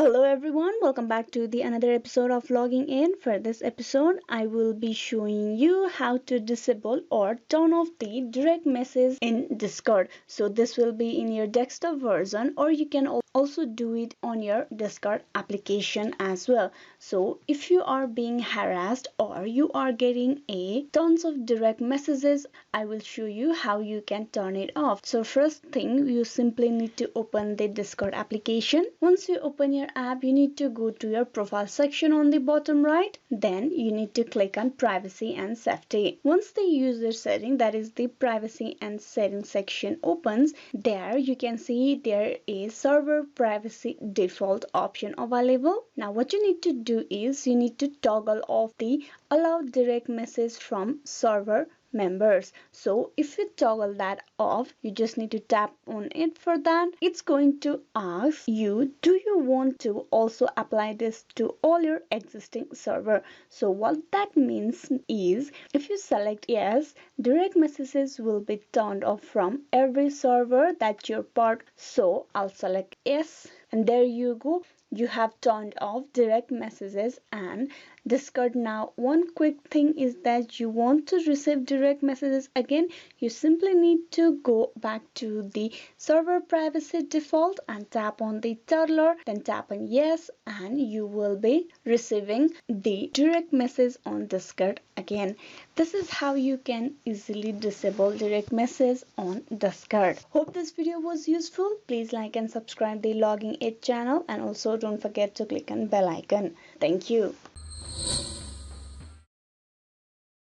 Hello everyone, welcome back to the another episode of Logging In. For this episode, I will be showing you how to disable or turn off the direct message in Discord. So this will be in your desktop version, or you can also do it on your Discord application as well. So if you are being harassed or you are getting a tons of direct messages, I will show you how you can turn it off. So first thing, you simply need to open the Discord application. Once you open your app, you need to go to your profile section on the bottom right. Then you need to click on privacy and safety. Once the user setting, that is the privacy and setting section opens, there you can see there is server privacy default option available. Now what you need to do is you need to toggle off the allow direct message from server members. So if you toggle that off, you just need to tap on it. For that, it's going to ask you, do you want to also apply this to all your existing server? So what that means is, if you select yes, direct messages will be turned off from every server that you're part. So I'll select yes, and there you go, you have turned off direct messages and Discord. Now one quick thing is that you want to receive direct messages again, you simply need to go back to the server privacy default and tap on the toddler, then tap on yes, and you will be receiving the direct message on Discord again. This is how you can easily disable direct message on Discord. Hope this video was useful. Please like and subscribe the Logging It channel, and also don't forget to click on bell icon. Thank you.